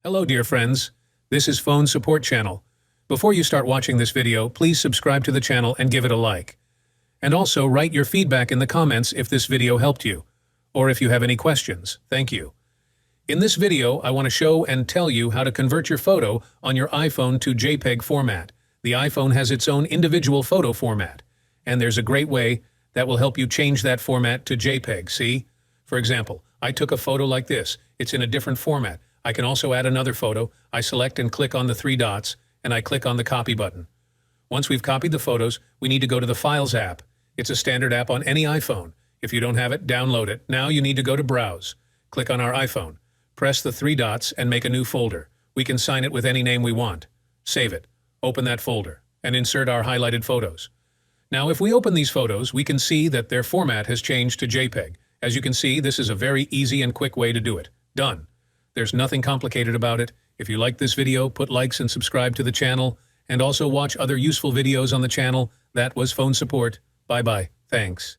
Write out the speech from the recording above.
Hello, dear friends. This is Phone Support Channel. Before you start watching this video, please subscribe to the channel and give it a like. And also write your feedback in the comments if this video helped you, or if you have any questions. Thank you. In this video, I want to show and tell you how to convert your photo on your iPhone to JPEG format. The iPhone has its own individual photo format, and there's a great way that will help you change that format to JPEG, see? For example, I took a photo like this. It's in a different format. I can also add another photo. I select and click on the three dots, and I click on the copy button. Once we've copied the photos, we need to go to the Files app. It's a standard app on any iPhone. If you don't have it, download it. Now you need to go to Browse. Click on our iPhone. Press the three dots and make a new folder. We can sign it with any name we want. Save it. Open that folder and insert our highlighted photos. Now, if we open these photos, we can see that their format has changed to JPEG. As you can see, this is a very easy and quick way to do it. Done. There's nothing complicated about it. If you like this video, put likes and subscribe to the channel, and also watch other useful videos on the channel. That was Phone Support. Bye-bye. Thanks.